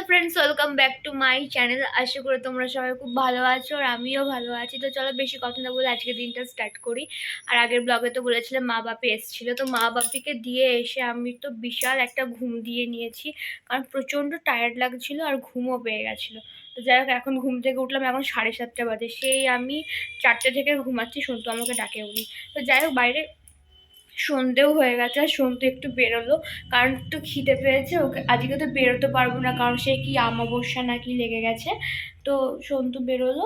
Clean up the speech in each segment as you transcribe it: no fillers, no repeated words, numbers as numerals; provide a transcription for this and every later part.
Friends, welcome back to my channel. আশা করি তোমরা সবাই খুব ভালো আছো আর আমিও ভালো আছি। তো চলো বেশি কথা না বলে আজকে দিনটা স্টার্ট করি। আর আগের ব্লগে তো বলেছিলাম মা বাপি এসেছিলো, তো মা বাপিকে দিয়ে এসে আমি তো বিশাল একটা ঘুম দিয়ে নিয়েছি, কারণ প্রচণ্ড টায়ার্ড লাগছিল আর ঘুমও পেয়ে গেছিলো। তো যাই হোক, এখন ঘুম থেকে উঠলাম, এখন 7:30 বাজে। সেই আমি 4টে থেকে ঘুমাচ্ছি, সন্তু আমাকে ডাকে উনি। তো যাই হোক, বাইরে সন্ধেও হয়ে গেছে আর সন্তু একটু বেরোলো, কারণ একটু খিদে পেয়েছে ওকে। আজকে তো বেরোতে পারবো না, কারণ সে কি অমাবস্যা নাকি লেগে গেছে। তো সন্তু বেরোলো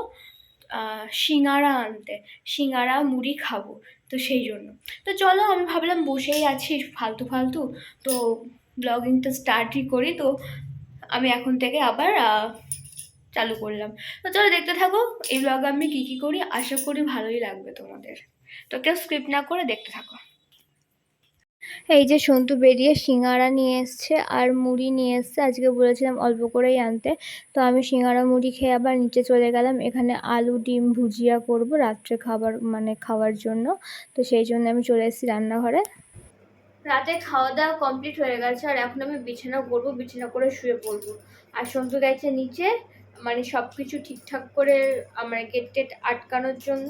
সিঙ্গারা আনতে, সিঙ্গারা মুড়ি খাবো, তো সেই জন্য। তো চলো, আমি ভাবলাম বসেই আছি ফালতু ফালতু, তো ব্লগিংটা স্টার্টই করি। তো আমি এখন থেকে আবার চালু করলাম। তো চলো দেখতে থাকো এই ব্লগে আমি কী কী করি। আশা করি ভালোই লাগবে তোমাদের, তো কেউ স্ক্রিপ্ট না করে দেখতে থাকো। এই যে সন্তু বেরিয়ে সিঙ্গারা নিয়ে এসছে আর মুড়ি নিয়ে এসছে। আজকে বলেছিলাম অল্প করেই আনতে, তো আমি সিঙ্গারা মুড়ি খেয়ে আবার নিচে চলে গেলাম। এখানে আলু ডিম ভুজিয়া করব রাত্রে খাবার খাওয়ার জন্য। তো সেই জন্য আমি চলে এসেছি রান্নাঘরে। রাতে খাওয়া দাওয়া কমপ্লিট হয়ে গেছে আর এখন আমি বিছানা করবো, বিছানা করে শুয়ে পড়বো। আর সন্তু গেছে নিচে, সব কিছু ঠিকঠাক করে আমার গেট টেট আটকানোর জন্য।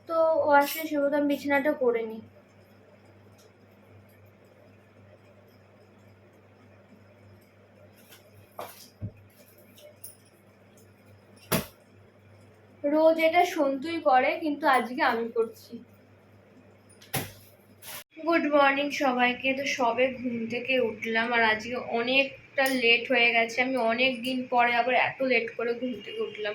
তো ও আসলে সেগুলো আমি বিছানাটা করে নিই। রোজ এটা সন্তুই করে, কিন্তু আজকে আমি করছি। গুড মর্নিং সবাইকে। তো সবে ঘুম থেকে উঠলাম আর আজকে অনেকটা লেট হয়ে গেছে। আমি অনেক দিন পরে আবার এত লেট করে ঘুম থেকে উঠলাম,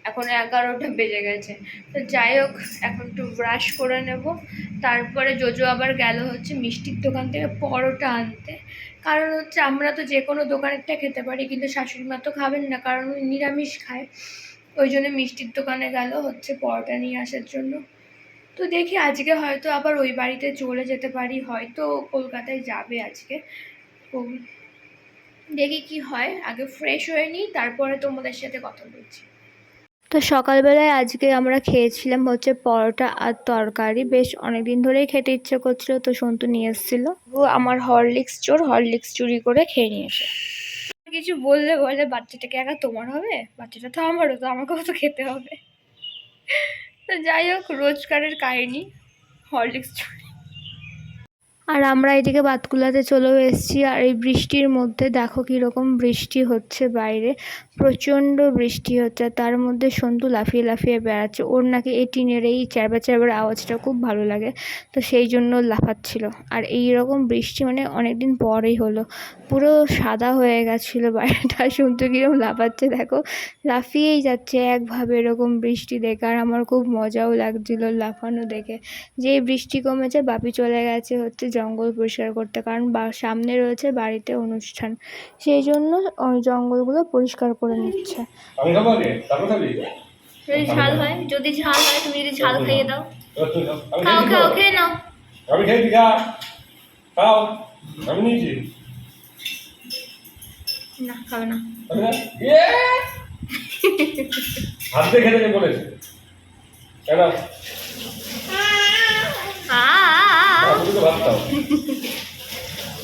এখন 11টা বেজে গেছে। তো যাই হোক, এখন একটু ব্রাশ করে নেব। তারপরে জোজো আবার গেল হচ্ছে মিষ্টির দোকান থেকে পরোটা আনতে। কারণ হচ্ছে আমরা তো যে কোনো দোকানেরটা খেতে পারি, কিন্তু শাশুড়ি মা তো খাবেন না, কারণ উনি নিরামিষ খায়। ওই জন্য মিষ্টির দোকানে গেল হচ্ছে পরোটা নিয়ে আসার জন্য। তো দেখি আজকে হয়তো আবার ওই বাড়িতে চলে যেতে পারি, হয়তো কলকাতায় যাবে আজকে। তো দেখি কি হয়, আগে ফ্রেশ হয়ে নিই, তারপরে তোমাদের সাথে কথা বলছি। তো সকালবেলায় আজকে আমরা খেয়েছিলাম হচ্ছে পরোটা আর তরকারি। বেশ অনেকদিন ধরেই খেতে ইচ্ছে করছিল, তো সন্তু নিয়ে এসেছিল। ও আমার হরলিক্স চুরি করে খেয়ে নিয়েছে। কিছু বললে বলে বাচ্চাটাকে একা তোমার হবে, বাচ্চাটা তো আমারও, তো আমাকেও তো খেতে হবে। তো যাই হোক, রোজকারের কাহিনী, হরলিক্স চুরি। আর আমরা এদিকে বাতকুলাতে চলেও এসেছি। আর এই বৃষ্টির মধ্যে দেখো কীরকম বৃষ্টি হচ্ছে বাইরে, প্রচণ্ড বৃষ্টি হচ্ছে। তার মধ্যে সন্তু লাফিয়ে লাফিয়ে বেড়াচ্ছে। ওর নাকি এই টিনের এই চ্যারবার চ্যারবার আওয়াজটা খুব ভালো লাগে, তো সেই জন্য লাফাচ্ছিল। আর এই রকম বৃষ্টি অনেকদিন পরেই হলো, পুরো সাদা হয়ে গেছিলো বাইরেটা। সন্তু কীরকম লাফাচ্ছে দেখো, লাফিয়েই যাচ্ছে একভাবে এরকম বৃষ্টি দেখে। আর আমার খুব মজাও লাগছিল লাফানো দেখে। যেই বৃষ্টি কমেছে বাপি চলে গেছে হচ্ছে জঙ্গল পরিষ্কার করতে, কারণ সামনে রয়েছে বাড়িতে অনুষ্ঠান, সেই জন্য ওই জঙ্গলগুলো পরিষ্কার করে নিচ্ছে। যদি ঝাল হয়, তুমি যদি ঝাল খাইয়ে দাও। খাও খাও, খেয়ে নাও। আমি খেয়েছি, খাও। আমি নিয়েছি না, খাবে না। হাত দিয়ে খেতে বলেছে কেন?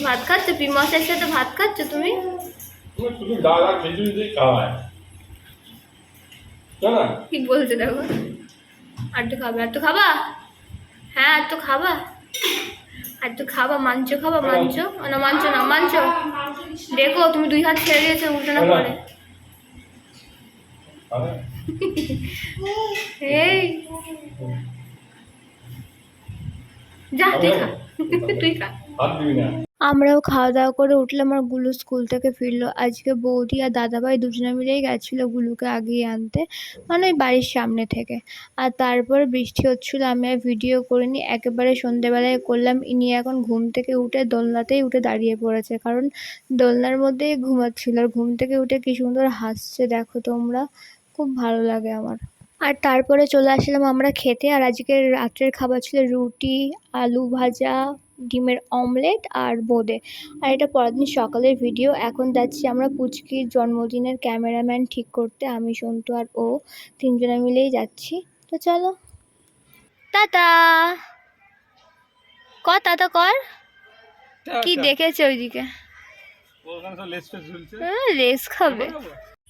ভাত খাচ্ছ? পিমসের সাথে ভাত খাচ্ছ তুমি? শুধু ডাল আর খিচুড়ি দিয়ে খাওয়ায় না। কি বলছে দেখো, আর তো খাবে, আর তো খাবা। হ্যাঁ, আর তো খাবা, আর তো খাবা। মাংস খাবা, মাংস না, মাংস না, মাংস। দেখো তুমি 2 হাত ছেড়ে দিয়েছো উল্টানো পরে। এই যা, তুই খা, তুই খা। আমরাও খাওয়া দাওয়া করে উঠলাম আর গুলু স্কুল থেকে ফিরলো। আজকে বৌদি আর দাদাভাই দুজনে মিলেই গেছিলো গুলুকে আগিয়ে আনতে, ওই বাড়ির সামনে থেকে। আর তারপর বৃষ্টি হচ্ছিলো, আমি আর ভিডিও করিনি, একেবারে সন্ধেবেলায় করলাম। ইনি এখন ঘুম থেকে উঠে দোলনাতেই উঠে দাঁড়িয়ে পড়েছে, কারণ দোলনার মধ্যেই ঘুমাচ্ছিল। আর ঘুম থেকে উঠে কি সুন্দর হাসছে দেখো তোমরা, খুব ভালো লাগে আমার। আর তারপরে চলে আসলাম আমরা খেতে। আর আজকের রাত্রের খাবার ছিল রুটি, আলু ভাজা, ডিমের অমলেট আর বোঁদে। আর এটা পরের দিন সকালের ভিডিও। এখন যাচ্ছি আমরা পুচকির জন্মদিনের ক্যামেরাম্যান ঠিক করতে, আমি সন্তু আর ও 3 জনে মিলেই যাচ্ছি। তো চলো, টাটা। কর তা তো কর, কি দেখেছে ওইদিকে, লেস খাবে।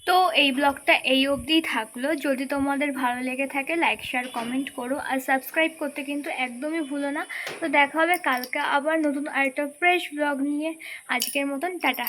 তো এই ব্লগটা এই অবধিই থাকলো। যদি তোমাদের ভালো লেগে থাকে লাইক শেয়ার কমেন্ট করো, আর সাবস্ক্রাইব করতে কিন্তু একদমই ভুলো না। তো দেখা হবে কালকে আবার নতুন আরেকটা ফ্রেশ ব্লগ নিয়ে। আজকের মতন টাটা।